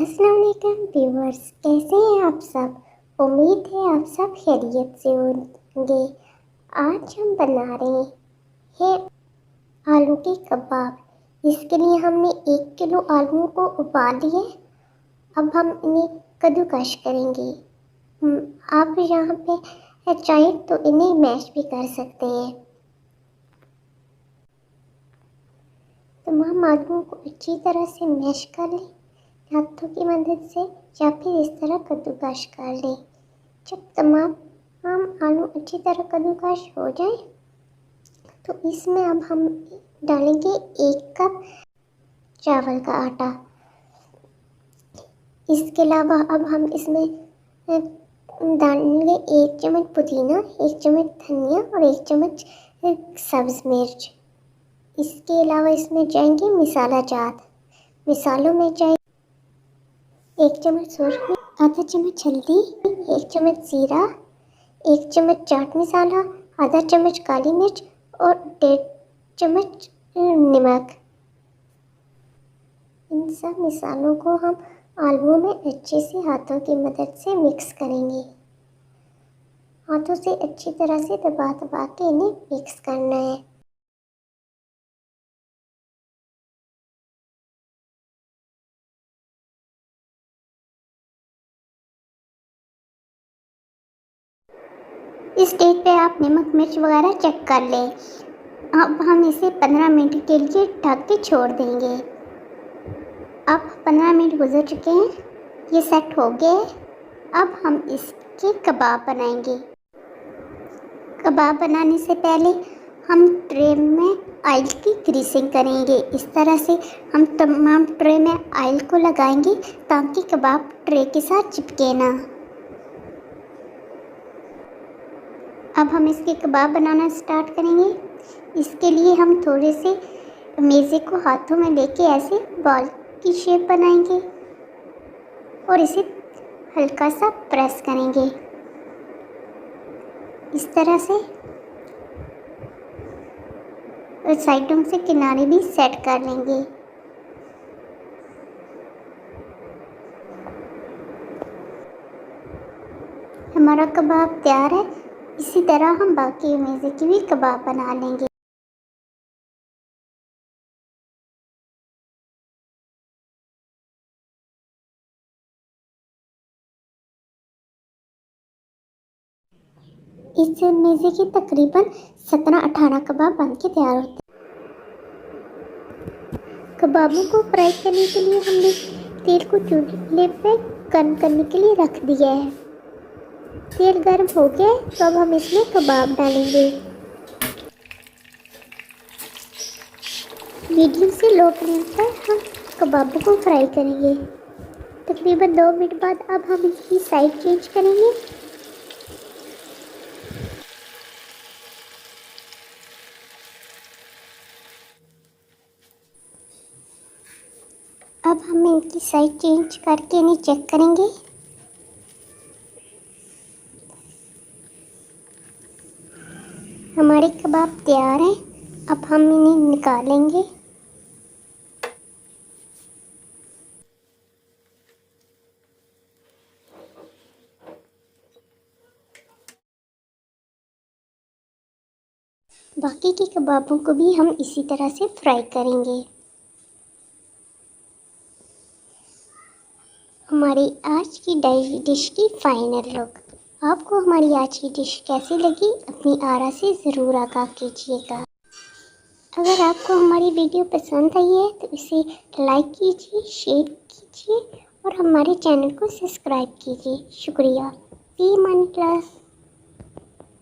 अस्सलाम वालेकुम व्यूअर्स, कैसे हैं आप सब। उम्मीद है आप सब खैरियत से होंगे। आज हम बना रहे हैं आलू के कबाब। इसके लिए हमने 1 किलो आलू को उबाल लिए। अब हम इन्हें कद्दूकस करेंगे। आप यहाँ पे चाहे तो इन्हें मैश भी कर सकते हैं। तमाम आलूओं को अच्छी तरह से मैश कर लें हाथों की मदद से, या फिर इस तरह कद्दूकस कर लें। जब तमाम आलू अच्छी तरह कद्दूकस हो जाए तो इसमें अब हम डालेंगे 1 कप चावल का आटा। इसके अलावा अब हम इसमें डालेंगे 1 चम्मच पुदीना, 1 चम्मच धनिया और 1 चम्मच सब्ज़ मिर्च। इसके अलावा इसमें जाएंगे मसाला जात। मसालों में जाए 1 चम्मच सूरज, आधा चम्मच हल्दी, 1 चम्मच जीरा, 1 चम्मच चाट मसाला, आधा चम्मच काली मिर्च और 1.5 चम्मच नमक। इन सब मसालों को हम आलूओं में अच्छे से हाथों की मदद से मिक्स करेंगे। हाथों से अच्छी तरह से दबा दबा के इन्हें मिक्स करना है। इस स्टेज पे आप नमक मिर्च वगैरह चेक कर लें। अब हम इसे 15 मिनट के लिए ढक के छोड़ देंगे। अब 15 मिनट गुजर चुके हैं, ये सेट हो गए। अब हम इसके कबाब बनाएंगे। कबाब बनाने से पहले हम ट्रे में ऑयल की ग्रीसिंग करेंगे। इस तरह से हम तमाम ट्रे में ऑयल को लगाएंगे ताकि कबाब ट्रे के साथ चिपके ना। अब हम इसके कबाब बनाना स्टार्ट करेंगे। इसके लिए हम थोड़े से मेज़े को हाथों में लेके ऐसे बॉल की शेप बनाएंगे और इसे हल्का सा प्रेस करेंगे इस तरह से, और साइडों से किनारे भी सेट कर लेंगे। हमारा कबाब तैयार है। इसी तरह हम बाकी मेज़े की भी कबाब बना लेंगे। इस मेज़े की तकरीबन 17-18 कबाब बन के तैयार होते हैं। कबाबों को फ्राई करने के लिए हमने तेल को चूल्हे पे गर्म करने के लिए रख दिया है। तेल गर्म हो गया तो अब हम इसमें कबाब डालेंगे। मीडियम से लो फ्लेम पर हम कबाबों को फ्राई करेंगे। तकरीबन 2 मिनट बाद अब हम इसकी साइड चेंज करेंगे। अब हम इनकी साइड चेंज करके इन्हें चेक करेंगे। हमारे कबाब तैयार हैं। अब हम इन्हें निकालेंगे। बाकी के कबाबों को भी हम इसी तरह से फ्राई करेंगे। हमारी आज की डिश की फाइनल लुक। आपको हमारी आज की डिश कैसी लगी अपनी आरा से ज़रूर आगाह कीजिएगा। अगर आपको हमारी वीडियो पसंद आई है तो इसे लाइक कीजिए, शेयर कीजिए और हमारे चैनल को सब्सक्राइब कीजिए। शुक्रिया। फी मन क्लास।